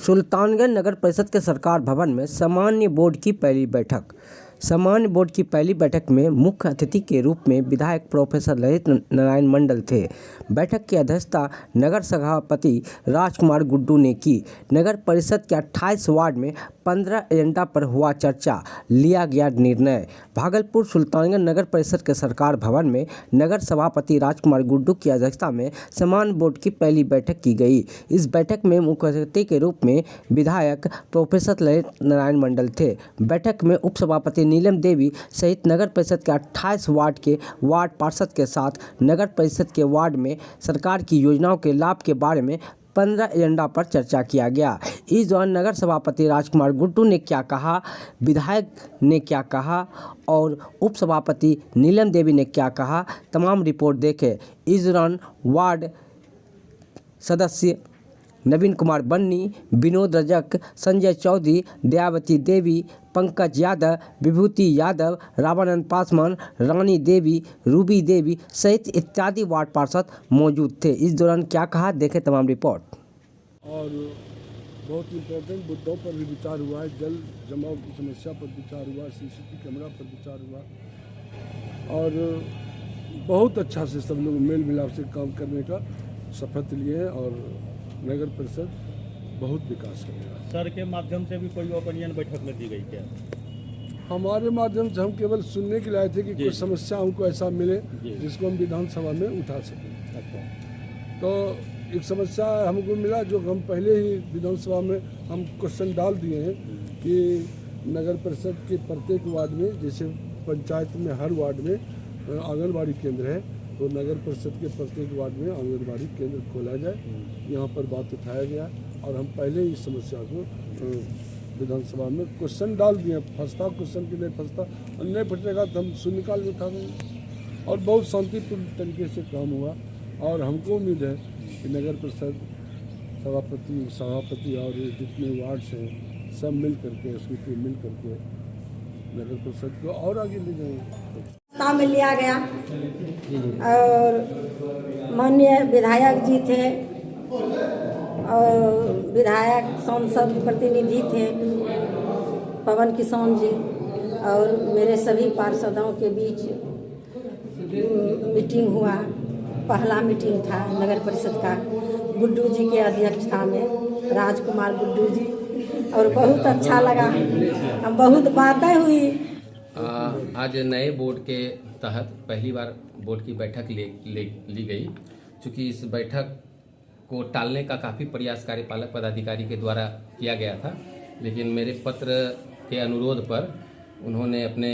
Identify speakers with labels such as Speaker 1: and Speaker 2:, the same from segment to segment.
Speaker 1: सुल्तानगंज नगर परिषद के सरकार भवन में सामान्य बोर्ड की पहली बैठक। सामान्य बोर्ड की पहली बैठक में मुख्य अतिथि के रूप में विधायक प्रोफेसर ललित नारायण मंडल थे। बैठक की अध्यक्षता नगर सभापति राजकुमार गुड्डू ने की। नगर परिषद के 28 वार्ड में 15 एजेंडा पर हुआ चर्चा, लिया गया निर्णय। भागलपुर सुल्तानगंज नगर परिषद के सरकार भवन में नगर सभापति राजकुमार गुड्डू की अध्यक्षता में सामान्य बोर्ड की पहली बैठक की गई। इस बैठक में मुख्य अतिथि के रूप में विधायक प्रोफेसर ललित नारायण मंडल थे। बैठक में उप सभापति नीलम देवी सहित नगर परिषद के 28 वार्ड के वार्ड पार्षद के साथ नगर परिषद के वार्ड में सरकार की योजनाओं के लाभ के बारे में 15 एजेंडा पर चर्चा किया गया। इस दौरान नगर सभापति राजकुमार गुड्डू ने क्या कहा, विधायक ने क्या कहा और उप सभापति नीलम देवी ने क्या कहा, तमाम रिपोर्ट देखें। इस दौरान वार्ड सदस्य नवीन कुमार बन्नी, विनोद रजक, संजय चौधरी, दयावती देवी, पंकज यादव, विभूति यादव, रामानंद पासवान, रानी देवी, रूबी देवी सहित इत्यादि वार्ड पार्षद मौजूद थे। इस दौरान क्या कहा, देखें तमाम रिपोर्ट।
Speaker 2: और बहुत इम्पोर्टेंट मुद्दों पर भी विचार हुआ है। जल जमाव की समस्या पर विचार हुआ, सीसीटीवी कैमरा पर विचार हुआ और बहुत अच्छा से सब लोग मेल मिलाप से काम करने का शपथ लिए हैं और नगर परिषद बहुत विकास करेगा।
Speaker 3: सर के माध्यम से भी कोई ओपिनियन बैठक में दी गई क्या?
Speaker 2: हमारे माध्यम से हम केवल सुनने के लिए आए थे कि कोई समस्या हमको ऐसा मिले जिसको हम विधानसभा में उठा सकें।
Speaker 3: अच्छा,
Speaker 2: तो एक समस्या हमको मिला जो हम पहले ही विधानसभा में हम क्वेश्चन डाल दिए हैं कि नगर परिषद के प्रत्येक वार्ड में, जैसे पंचायत में हर वार्ड में आंगनबाड़ी केंद्र है, तो नगर परिषद के प्रत्येक वार्ड में आंगनबाड़ी केंद्र खोला जाए। यहाँ पर बात उठाया गया और हम पहले ही इस समस्या को विधानसभा में क्वेश्चन डाल दिए। फंसता क्वेश्चन की नहीं फंसता, नहीं फंसेगा तो हम शून्यकाल में उठा देंगे और बहुत शांतिपूर्ण तरीके से काम हुआ। और हमको उम्मीद है कि नगर परिषद सभापति और जितने वार्ड्स हैं सब मिल करके, उसकी टीम मिल करके नगर परिषद को और आगे ले जाएंगे।
Speaker 4: में लिया गया और माननीय विधायक जी थे और विधायक सांसद प्रतिनिधि थे पवन किशन जी और मेरे सभी पार्षदों के बीच मीटिंग हुआ। पहला मीटिंग था नगर परिषद का गुड्डू जी के अध्यक्षता में, राजकुमार गुड्डू जी, और बहुत अच्छा लगा, बहुत बातें हुई।
Speaker 5: आज नए बोर्ड के तहत पहली बार बोर्ड की बैठक ली गई। चूँकि इस बैठक को टालने का काफ़ी प्रयास कार्यपालक पदाधिकारी के द्वारा किया गया था, लेकिन मेरे पत्र के अनुरोध पर उन्होंने अपने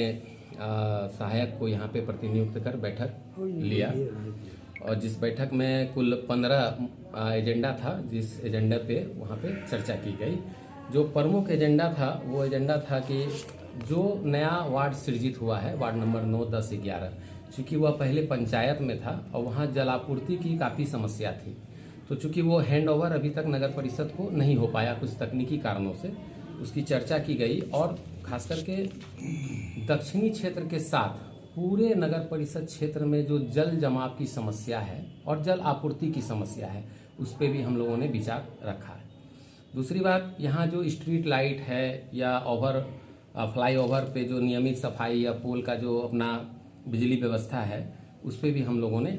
Speaker 5: सहायक को यहाँ पे प्रतिनियुक्त कर बैठक लिया और जिस बैठक में कुल 15 एजेंडा था, जिस एजेंडा पे वहाँ पे चर्चा की गई। जो प्रमुख एजेंडा था वो एजेंडा था कि जो नया वार्ड सृजित हुआ है, वार्ड नंबर 9, 10, 11, चूँकि वह पहले पंचायत में था और वहाँ जलापूर्ति की काफ़ी समस्या थी, तो चूँकि वो हैंड ओवर अभी तक नगर परिषद को नहीं हो पाया कुछ तकनीकी कारणों से, उसकी चर्चा की गई। और खास करके दक्षिणी क्षेत्र के साथ पूरे नगर परिषद क्षेत्र में जो जल जमाव की समस्या है और जल आपूर्ति की समस्या है, उस पर भी हम लोगों ने विचार रखा है। दूसरी बात, यहाँ जो स्ट्रीट लाइट है या फ्लाईओवर पे जो नियमित सफाई या पोल का जो अपना बिजली व्यवस्था है, उस पर भी हम लोगों ने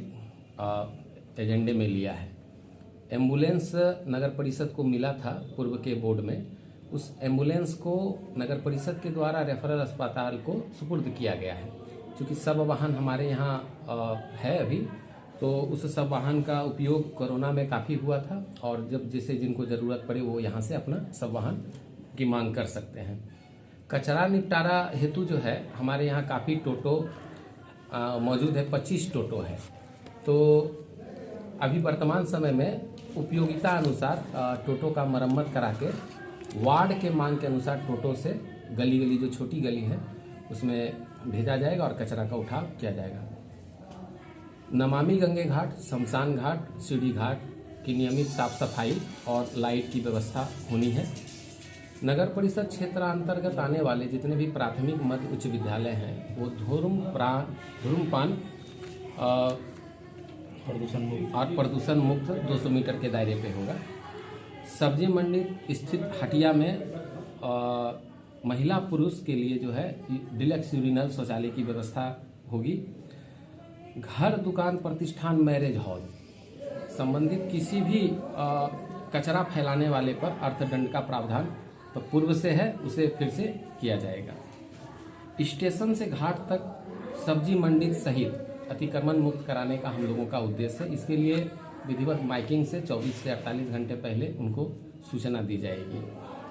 Speaker 5: एजेंडे में लिया है। एम्बुलेंस नगर परिषद को मिला था पूर्व के बोर्ड में, उस एम्बुलेंस को नगर परिषद के द्वारा रेफरल अस्पताल को सुपुर्द किया गया है। क्योंकि सब वाहन हमारे यहाँ है अभी, तो उस सब वाहन का उपयोग कोरोना में काफ़ी हुआ था और जब जैसे जिनको ज़रूरत पड़े वो यहाँ से अपना सब वाहन की मांग कर सकते हैं। कचरा निपटारा हेतु जो है हमारे यहाँ काफ़ी टोटो मौजूद है, 25 टोटो है। तो अभी वर्तमान समय में उपयोगिता अनुसार टोटो का मरम्मत करा के वार्ड के मांग के अनुसार टोटो से गली गली जो छोटी गली है उसमें भेजा जाएगा और कचरा का उठाव किया जाएगा। नमामि गंगे घाट, शमशान घाट, सीढ़ी घाट की नियमित साफ सफाई और लाइट की व्यवस्था होनी है। नगर परिषद क्षेत्रांतर्गत आने वाले जितने भी प्राथमिक मध्य उच्च विद्यालय हैं वो धूम्रपान और प्रदूषण मुक्त 200 मीटर के दायरे पे होगा। सब्जी मंडी स्थित हटिया में महिला पुरुष के लिए जो है डिलक्स यूरिनल शौचालय की व्यवस्था होगी। घर, दुकान, प्रतिष्ठान, मैरिज हॉल संबंधित किसी भी कचरा फैलाने वाले पर अर्थदंड का प्रावधान तो पूर्व से है, उसे फिर से किया जाएगा। स्टेशन से घाट तक सब्जी मंडी सहित अतिक्रमण मुक्त कराने का हम लोगों का उद्देश्य है। इसके लिए विधिवत माइकिंग से 24 से 48 घंटे पहले उनको सूचना दी जाएगी।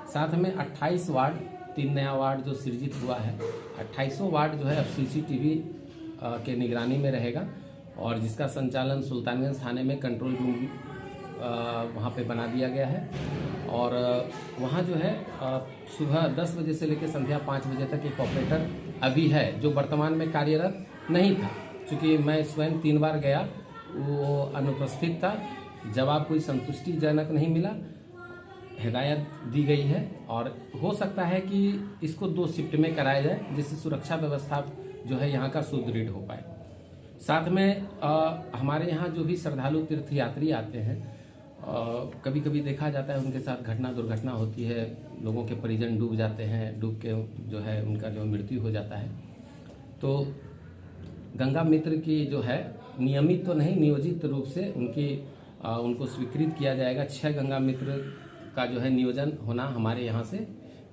Speaker 5: साथ में 28 वार्ड, 3 नया वार्ड जो सृजित हुआ है, 28वां वार्ड जो है अब CCTV के निगरानी में रहेगा और जिसका संचालन सुल्तानगंज थाने में कंट्रोल रूम वहाँ पे बना दिया गया है। और वहाँ जो है सुबह 10 बजे से लेकर संध्या 5 बजे तक एक ऑपरेटर अभी है जो वर्तमान में कार्यरत नहीं था। चूँकि मैं स्वयं 3 बार गया, वो अनुपस्थित था। जवाब कोई संतुष्टिजनक नहीं मिला, हिदायत दी गई है और हो सकता है कि इसको 2 शिफ्ट में कराया जाए जिससे सुरक्षा व्यवस्था जो है यहाँ का सुदृढ़ हो पाए। साथ में हमारे यहाँ जो भी श्रद्धालु तीर्थयात्री आते हैं, कभी कभी देखा जाता है उनके साथ दुर्घटना होती है, लोगों के परिजन डूब जाते हैं, डूब के जो है उनका जो मृत्यु हो जाता है। तो गंगा मित्र की जो है नियमित तो नहीं, नियोजित रूप से उनको स्वीकृत किया जाएगा। 6 गंगा मित्र का जो है नियोजन होना हमारे यहाँ से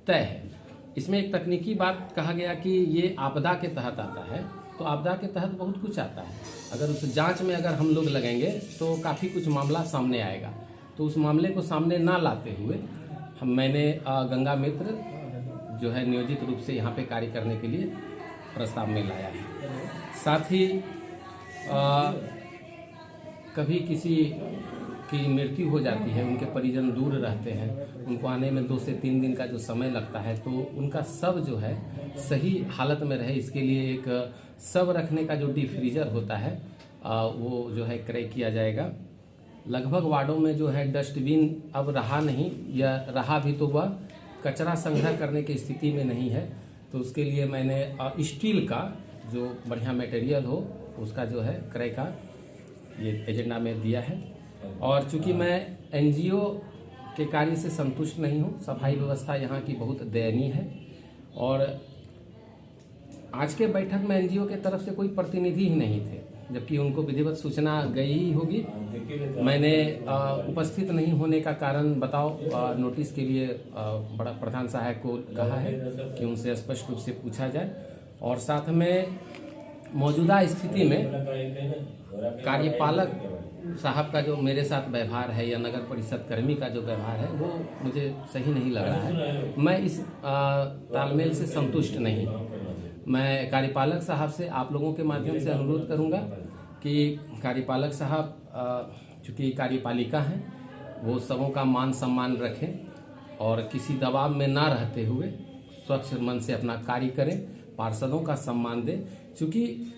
Speaker 5: तय है। इसमें एक तकनीकी बात कहा गया कि ये आपदा के तहत आता है, तो आपदा के तहत बहुत कुछ आता है। अगर उस जांच में अगर हम लोग लगेंगे तो काफ़ी कुछ मामला सामने आएगा। तो उस मामले को सामने ना लाते हुए मैंने गंगा मित्र जो है नियोजित रूप से यहाँ पे कार्य करने के लिए प्रस्ताव में लाया है। साथ ही कभी किसी की मृत्यु हो जाती है, उनके परिजन दूर रहते हैं, उनको आने में 2 से 3 दिन का जो समय लगता है, तो उनका शव जो है सही हालत में रहे, इसके लिए एक शव रखने का जो डीप फ्रीजर होता है वो जो है क्रय किया जाएगा। लगभग वार्डों में जो है डस्टबिन अब रहा नहीं, या रहा भी तो वह कचरा संग्रह करने की स्थिति में नहीं है। तो उसके लिए मैंने स्टील का जो बढ़िया मटेरियल हो उसका जो है क्रय का ये एजेंडा में दिया है। और चूंकि मैं NGO के कार्य से संतुष्ट नहीं हूँ, सफाई व्यवस्था यहाँ की बहुत दयनीय है और आज के बैठक में NGO के तरफ से कोई प्रतिनिधि ही नहीं थे, जबकि उनको विधिवत सूचना गई ही होगी। मैंने उपस्थित नहीं होने का कारण बताओ नोटिस के लिए बड़ा प्रधान सहायक को कहा है कि उनसे स्पष्ट रूप से पूछा जाए। और साथ में मौजूदा स्थिति में कार्यपालक साहब का जो मेरे साथ व्यवहार है या नगर परिषद कर्मी का जो व्यवहार है वो मुझे सही नहीं लग रहा है। मैं इस तालमेल से संतुष्ट नहीं हूँ। मैं कार्यपालक साहब से आप लोगों के माध्यम से अनुरोध करूंगा कि कार्यपालक साहब चूँकि कार्यपालिका हैं, वो सबों का मान सम्मान रखें और किसी दबाव में ना रहते हुए स्वच्छ मन से अपना कार्य करें, पार्षदों का सम्मान दें। चूँकि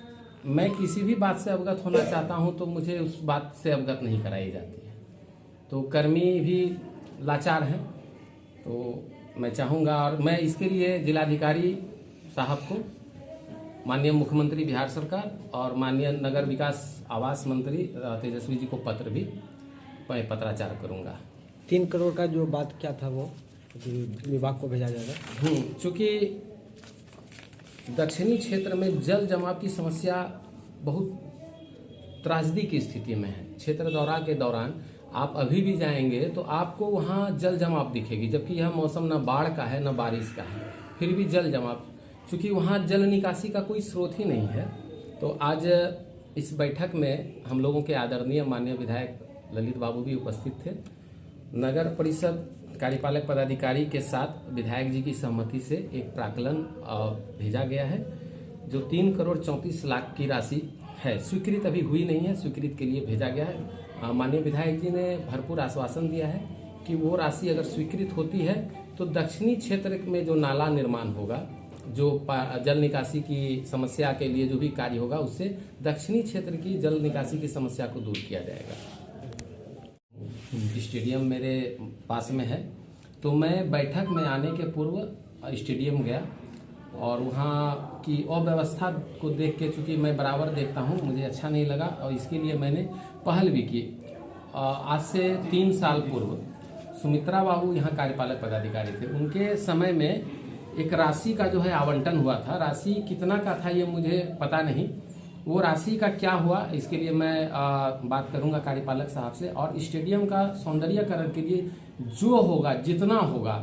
Speaker 5: मैं किसी भी बात से अवगत होना चाहता हूं तो मुझे उस बात से अवगत नहीं कराई जाती है। तो कर्मी भी लाचार हैं, तो मैं चाहूँगा और मैं इसके लिए जिलाधिकारी साहब को, माननीय मुख्यमंत्री बिहार सरकार और माननीय नगर विकास आवास मंत्री तेजस्वी जी को पत्र भी पत्राचार करूँगा।
Speaker 1: 3 करोड़ का जो बात क्या था वो विभाग को भेजा जाएगा।
Speaker 5: चूँकि दक्षिणी क्षेत्र में जल जमाव की समस्या बहुत त्रासदी की स्थिति में है। क्षेत्र दौरा के दौरान आप अभी भी जाएंगे तो आपको वहाँ जल जमाव दिखेगी, जबकि यह मौसम न बाढ़ का है न बारिश का है, फिर भी जल जमाव। चूँकि वहाँ जल निकासी का कोई स्रोत ही नहीं है, तो आज इस बैठक में हम लोगों के आदरणीय माननीय विधायक ललित बाबू भी उपस्थित थे। नगर परिषद कार्यपालक पदाधिकारी के साथ विधायक जी की सहमति से एक प्राक्कलन भेजा गया है जो 3 करोड़ 34 लाख की राशि है। स्वीकृत अभी हुई नहीं है, स्वीकृत के लिए भेजा गया है। माननीय विधायक जी ने भरपूर आश्वासन दिया है कि वो राशि अगर स्वीकृत होती है तो दक्षिणी क्षेत्र में जो नाला निर्माण होगा, जो जल निकासी की समस्या के लिए जो भी कार्य होगा, उससे दक्षिणी क्षेत्र की जल निकासी की समस्या को दूर किया जाएगा। स्टेडियम मेरे पास में है, तो मैं बैठक में आने के पूर्व स्टेडियम गया और वहाँ की अव्यवस्था को देख के, चूँकि मैं बराबर देखता हूँ, मुझे अच्छा नहीं लगा और इसके लिए मैंने पहल भी की। आज से 3 साल पूर्व सुमित्रा बाबू यहाँ कार्यपालक पदाधिकारी थे, उनके समय में एक राशि का जो है आवंटन हुआ था। राशि कितना का था ये मुझे पता नहीं, वो राशि का क्या हुआ इसके लिए मैं बात करूंगा कार्यपालक साहब से। और स्टेडियम का सौंदर्यीकरण के लिए जो होगा, जितना होगा,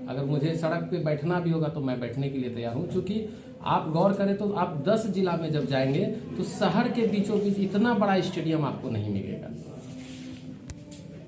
Speaker 5: अगर मुझे सड़क पे बैठना भी होगा तो मैं बैठने के लिए तैयार हूँ। क्योंकि आप गौर करें तो आप 10 जिला में जब जाएंगे तो शहर के बीचों बीच इतना बड़ा स्टेडियम आपको नहीं मिलेगा।